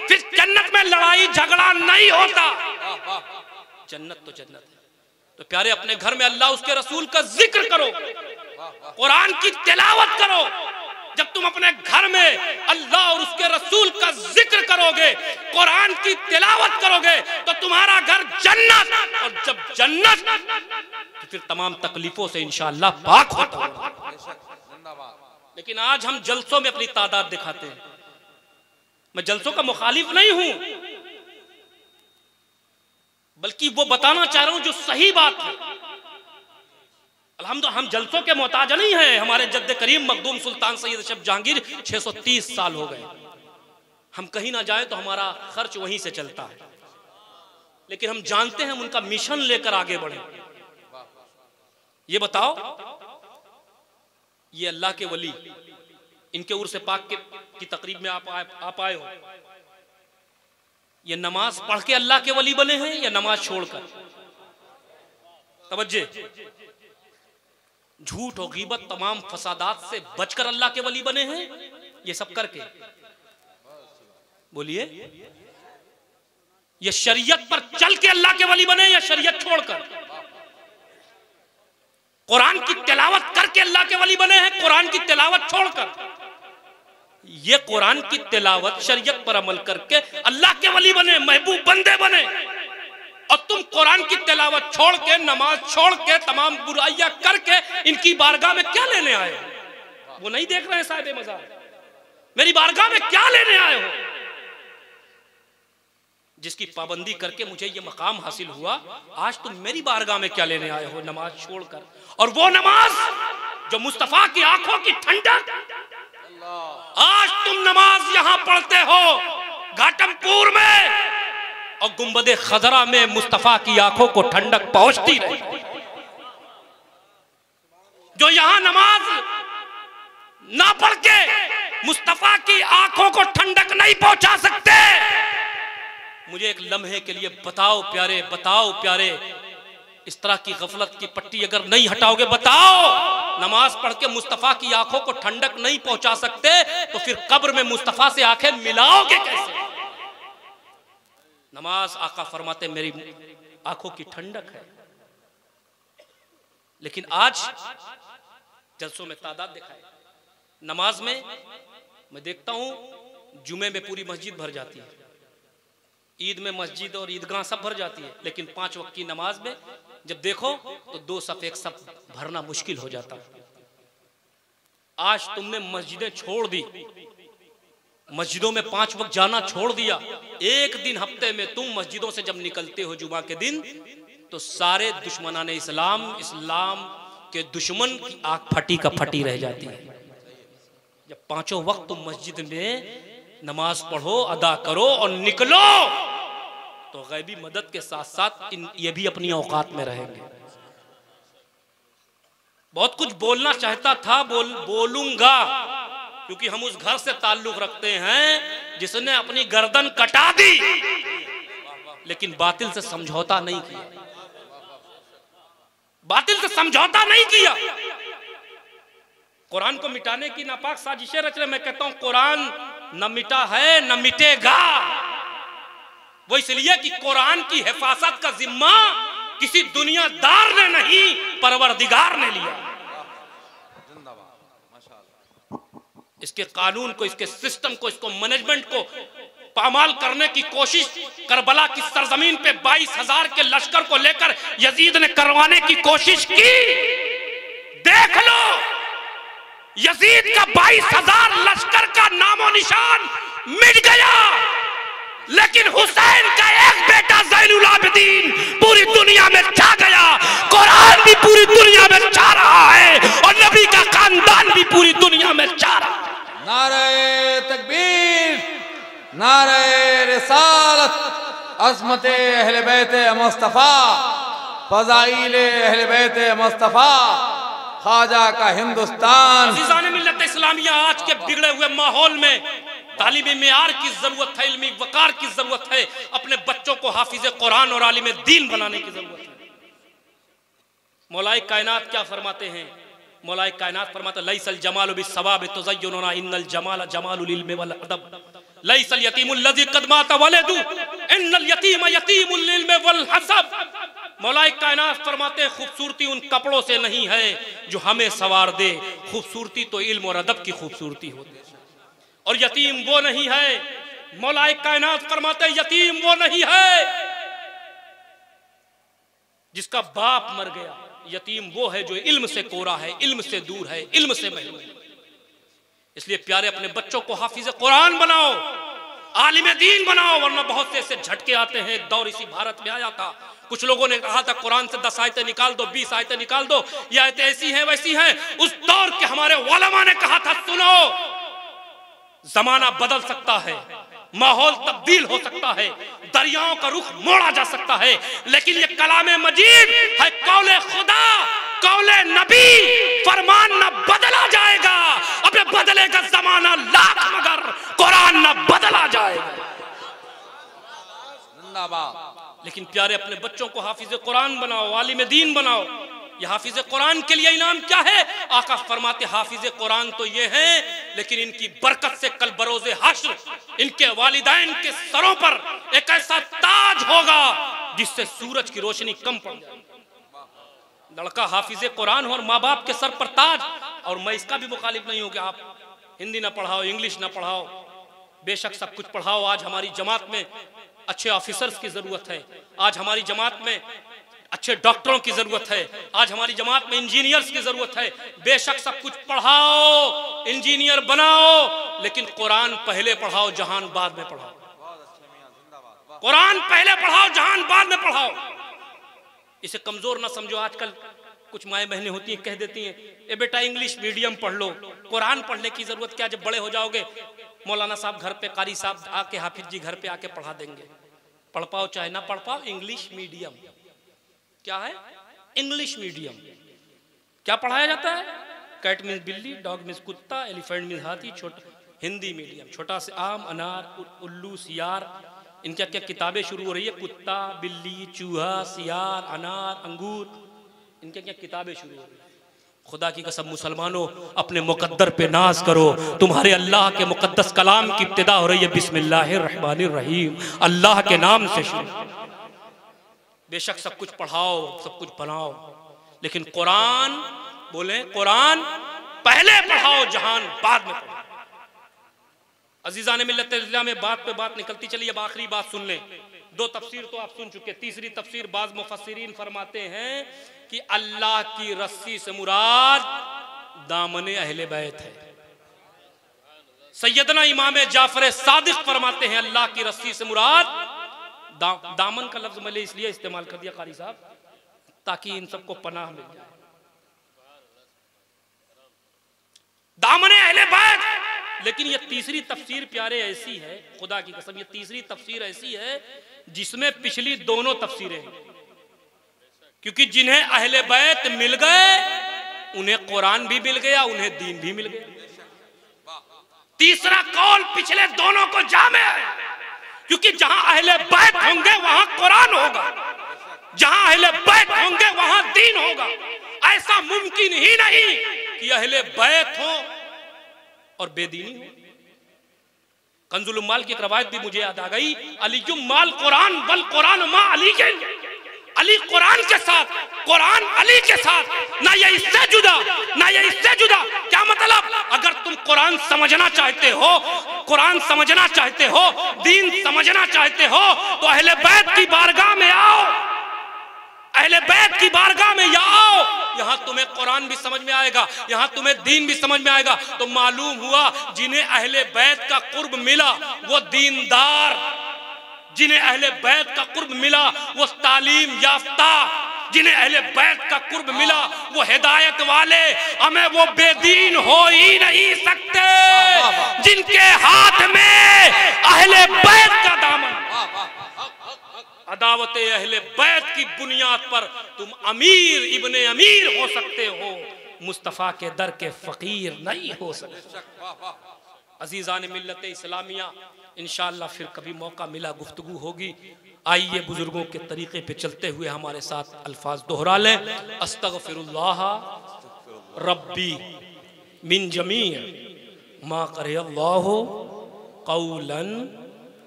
फिर जन्नत में लड़ाई झगड़ा नहीं होता। जन्नत तो जन्नत है। तो प्यारे, अपने घर में अल्लाह उसके रसूल का जिक्र करो, कुरान की तिलावत करो। जब तुम अपने घर में अल्लाह और उसके रसूल का जिक्र करोगे, कुरान की तिलावत करोगे, तो तुम्हारा घर जन्नत। और जब जन्नत, तो फिर तमाम तकलीफों से इंशाअल्लाह पाक होता है। लेकिन आज हम जलसों में अपनी तादाद दिखाते हैं। मैं जलसों का मुखालिफ नहीं हूं, बल्कि वो बताना चाह रहा हूं जो सही बात है। अल्हम्दुलिल्लाह, हम जलसों के मोहताज नहीं हैं। हमारे जद्द करीम मखदूम सुल्तान सैयद अशरफ जहांगीर 630 साल हो गए। हम कहीं ना जाए तो हमारा खर्च वहीं से चलता है, लेकिन हम जानते हैं हम उनका मिशन लेकर आगे बढ़े। ये बताओ, ये अल्लाह के वली, इनके उर्स पाक की तकरीब में आप आए हो, ये नमाज पढ़ के अल्लाह के वली बने हैं या नमाज छोड़कर? तवज्जे, झूठ और गीबत तमाम फसादात से बचकर अल्लाह के वली बने हैं, ये सब करके? बोलिए, ये शरीयत पर चल के अल्लाह के वली बने या शरीयत छोड़कर? कुरान की तिलावत करके अल्लाह के वली बने हैं, कुरान की तिलावत छोड़कर? ये कुरान की तिलावत शरीयत पर अमल करके अल्लाह के वली बने, महबूब बंदे बने, और तुम कुरान की तिलावत छोड़ के, नमाज छोड़ के, तमाम बुराइयां करके इनकी बारगाह में क्या लेने आए हो? वो नहीं देख रहे हैं साहिब मज़ार, मेरी बारगाह में क्या लेने आए हो? जिसकी पाबंदी करके मुझे ये मकाम हासिल हुआ, आज तुम मेरी बारगाह में क्या लेने आए हो नमाज छोड़कर? और वो नमाज जो मुस्तफा की आंखों की ठंडक, आज तुम नमाज यहां पढ़ते हो घाटमपुर में, और गुंबदे खजरा में मुस्तफा की आंखों को ठंडक पहुंचती रही। जो यहां नमाज ना पढ़ के मुस्तफा की आंखों को ठंडक नहीं पहुंचा सकते, मुझे एक लम्हे के लिए बताओ प्यारे, बताओ प्यारे, इस तरह की गफलत की पट्टी अगर नहीं हटाओगे, बताओ, नमाज पढ़ के मुस्तफा की आंखों को ठंडक नहीं पहुंचा सकते तो फिर कब्र में मुस्तफा से आंखें मिलाओगे कैसे? नमाज आका फरमाते मेरी आंखों की ठंडक है। लेकिन आज जलसों में तादाद दिखाए, नमाज में मैं देखता हूं जुमे में पूरी मस्जिद भर जाती है, ईद में मस्जिद और ईदगाह सब भर जाती है, लेकिन 5 वक्त की नमाज में जब देखो तो 2 सफ 1 सफ भरना मुश्किल हो जाता। आज तुमने मस्जिदें छोड़ दी, मस्जिदों में 5 वक्त जाना छोड़ दिया। एक दिन हफ्ते में तुम मस्जिदों से जब निकलते हो जुमा के दिन, तो सारे दुश्मनान इस्लाम, इस्लाम के दुश्मन की आंख फटी का फटी रह जाती है। जब 5 वक्त तुम मस्जिद में नमाज पढ़ो, अदा करो और निकलो, तो गैबी मदद के साथ साथ ये भी अपनी औकात में रहेंगे। बहुत कुछ बोलना चाहता था, बोलूंगा, क्योंकि हम उस घर से ताल्लुक रखते हैं जिसने अपनी गर्दन कटा दी, लेकिन बातिल से समझौता नहीं किया, बातिल से समझौता नहीं किया। कुरान को मिटाने की नापाक साजिशें रच रहे। मैं कहता हूं कुरान न मिटा है न मिटेगा। वो इसलिए कि कुरान की हिफाजत का जिम्मा किसी दुनियादार ने नहीं, परवरदिगार ने लिया। इसके कानून को, इसके सिस्टम को, इसको मैनेजमेंट को पामाल करने की कोशिश करबला की सरजमीन पे 22,000 के लश्कर को लेकर यजीद ने करवाने की कोशिश की। देख लो, यजीद का 22,000 लश्कर का नामो निशान मिट गया, लेकिन हुसैन का एक बेटा ज़ैनुल आबिदीन पूरी दुनिया में छा गया। कुरान भी पूरी दुनिया में छा रहा है और नबी का खानदान भी पूरी दुनिया में छा रहा है। नारे तकबीर, नारे रिसालत, अज़मते अहले बैते मुस्तफ़ा, फ़ज़ाइले अहले बैते मुस्तफ़ा, ख्वाजा का हिंदुस्तान। अज़ीज़ान मिल्लत इस्लामिया, आज के बिगड़े हुए माहौल में तालीमी मेयार की जरूरत है, इल्मी वकार की जरूरत है, अपने बच्चों को हाफिज़े कुरान और आलिम दीन बनाने की जरूरत है। मौलाए कायनात क्या फरमाते हैं? मौलाए कायनात फरमाते लैसल जमालु बिस्सवाब तुज़य्यिनुना इन्नल जमाल जमालुल इल्मि वल अदब, लैसल यतीमुल लज़ी क़द मात वलदु इन्नल यतीम यतीमुल इल्मि वल हसब। मौलाए कायनात फरमाते खूबसूरती उन कपड़ों से नहीं है जो हमें सवार दे, खूबसूरती तो इल्म और अदब की खूबसूरती होती है। और यतीम वो नहीं है, मौलाए कायनात फरमाते यतीम वो नहीं है जिसका बाप मर गया, यतीम वो है जो इल्म से कोरा है, इल्म से दूर है, इल्म से महरूम है। इसलिए प्यारे अपने बच्चों को हाफिज कुरान बनाओ, आलिम दीन बनाओ, वरना बहुत से ऐसे झटके आते हैं। एक दौर इसी भारत में आया था, कुछ लोगों ने कहा था कुरान से 10 आयतें निकाल दो, 20 आयतें निकाल दो, ये आयतें ऐसी हैं वैसी हैं। उस दौर के हमारे उलमा ने कहा था सुनो, जमाना बदल सकता है, माहौल तब्दील हो सकता है, दरियाओं का रुख मोड़ा जा सकता है, लेकिन ये कलामे मजीद है, कौले खुदा, कौले नबी, फरमान न बदला जाएगा। अबे बदलेगा जमाना लाख मगर कुरान न बदला जाएगा। लेकिन प्यारे अपने बच्चों को हाफिज कुरान बनाओ, आलिम दीन बनाओ। ये हाफिज कुरान के लिए इनाम क्या है? आका फरमाते हाफिज कुरान तो ये हैं, लेकिन इनकी बरकत से कल बरोज़े हश्र इनके वालिदैन के सरों पर एक ऐसा ताज होगा जिससे सूरज की रोशनी कम पड़ जाए। लड़का हाफिज कुरान हो और माँ बाप के सर पर ताज। और मैं इसका भी मुखालिफ नहीं हूं कि आप हिंदी ना पढ़ाओ, इंग्लिश ना पढ़ाओ, बेशक सब कुछ पढ़ाओ। आज हमारी जमात में अच्छे ऑफिसर्स की जरूरत है, आज हमारी जमात में अच्छे डॉक्टरों की जरूरत है, आज हमारी जमात में इंजीनियर्स की जरूरत है। बेशक सब कुछ पढ़ाओ, इंजीनियर बनाओ, लेकिन कुरान पहले पढ़ाओ, जहान बाद में पढ़ाओ। कुरान पहले पढ़ाओ, जहान बाद में पढ़ाओ। इसे कमजोर ना समझो। आजकल कुछ माएँ बहनें होती हैं, कह देती हैं ए बेटा इंग्लिश मीडियम पढ़ लो, कुरान पढ़ने की जरूरत क्या, जब बड़े हो जाओगे मौलाना साहब घर पे, कारी साहब आके, हाफिज जी घर पे आके पढ़ा देंगे। पढ़ पाओ चाहे ना पढ़ पाओ, इंग्लिश मीडियम क्या है? English medium. क्या पढ़ाया जाता है? कैट मीन्स बिल्ली, डॉग मीन्स कुत्ता, एलिफेंट मीन्स हाथी। छोटा हिंदी मीडियम, छोटा से आम, अनार, उल्लू, सियार। इनकी क्या किताबें शुरू हो रही है? कुत्ता, बिल्ली, चूहा, सियार, अनार, अंगूर। इनके क्या किताबें शुरू हो रही है? खुदा की कसम मुसलमानों, अपने मुकद्दर पे नाज करो। तुम्हारे अल्लाह के मुकद्दस कलाम की इब्तिदा हो रही है बिस्मिल्लाहिर्रहमानिर्रहीम, अल्लाह के नाम से शुरू। बेशक सब कुछ पढ़ाओ, सब कुछ बनाओ, लेकिन कुरान बोले कुरान पहले पढ़ाओ, जहान बाद में पढ़ाओ। अजीजा ने मिल्लत इस्लाम में बात पे बात निकलती चली। अब आखिरी बात सुन लें। दो तफसीर तो आप सुन चुके, तीसरी तफसीर बाज मुफस्सिरीन फरमाते हैं कि अल्लाह की रस्सी से मुराद दामन अहले बैत है। सैयदना इमाम जाफर सादिक फरमाते हैं अल्लाह की रस्सी से मुराद दामन का लफ्ज मैंने इसलिए इस्तेमाल कर दिया कारी साहब, ताकि इन सबको पनाह मिल जाए। दामन अहले बैत। लेकिन ये तीसरी तफसीर प्यारे ऐसी है, खुदा की कसम ये तीसरी तफसीर ऐसी है जिसमें पिछली दोनों तफसीरें हैं। क्योंकि जिन्हें अहले बैत मिल गए उन्हें कुरान भी मिल गया, उन्हें दीन भी मिल गया। तीसरा कौल पिछले दोनों को जामे है, क्योंकि जहां अहले बैत होंगे वहां कुरान होगा, जहां अहले बैत होंगे वहां दीन होगा। ऐसा मुमकिन ही नहीं कि अहले बैत हो और बेदीनी हो। कंजुल उम्माल की एक रवायत भी मुझे याद आ गई, अलीजुम माल कुरान वल कुरान मा अली के। अली कुरान के साथ, कुरान अली के साथ, ना ये इससे जुदा ना ये इससे जुदा। क्या मतलब? अगर तुम कुरान समझना चाहते हो, कुरान समझना चाहते हो, दीन समझना चाहते हो, तो अहले बैत की बारगाह में आओ, अहले बैत की बारगाह में आओ। यहां तुम्हें कुरान भी समझ में आएगा, यहां तुम्हें दीन भी समझ में आएगा। तो मालूम हुआ जिन्हें अहले बैत का कुर्ब मिला वो दीनदार, जिन्हें अहले बैत का कुर्ब मिला वो तालीम याफ्ता, जिन्हें अहले बैत का कुर्ब मिला वो हिदायत वाले। हमें वो बेदीन हो ही नहीं सकते जिनके हाथ में अहले बैत का दामन। अदावत अहले बैत की बुनियाद पर तुम अमीर इब्ने अमीर हो सकते हो, मुस्तफ़ा के दर के फकीर नहीं हो सकते। अजीज़ान मिल्लत इस्लामिया, इंशाअल्लाह फिर कभी मौका मिला गुफ्तगू होगी। आइए बुजुर्गों के तरीके पे चलते हुए हमारे साथ अल्फाज दोहरा लें। अस्तगफिरुल्लाह रब्बी मिन जमी मा करल्लाहु कौलन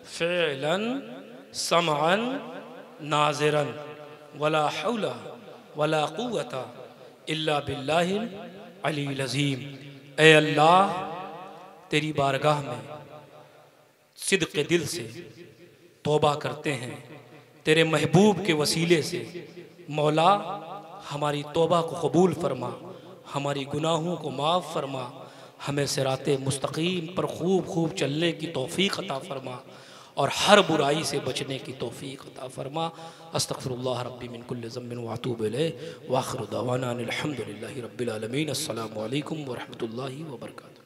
फ़िअलन समअन नाज़िरन वला हौला वला कुव्वता इल्ला बिल्लाहिल अलील अज़ीम। ए अल्लाह, तेरी बारगाह में सिद्क़े दिल से तौबा करते हैं, तेरे महबूब के वसीले से। मौला, हमारी तौबा को कबूल फरमा, हमारी गुनाहों को माफ़ फरमा, हमें सिराते मुस्तकीम पर खूब खूब चलने की तौफ़ीक़ अता फरमा और हर बुराई से बचने की तौफ़ीक़ अता फरमा। अस्तग़फ़िरुल्लाह रब्बी मिन कुल्लि ज़ंबिन व अतूबु इलैहि व आख़िरु दअवाना अनिल हम्दुलिल्लाहि रब्बिल आलमीन। अस्सलामु अलैकुम व रहमतुल्लाहि व बरकातुहू।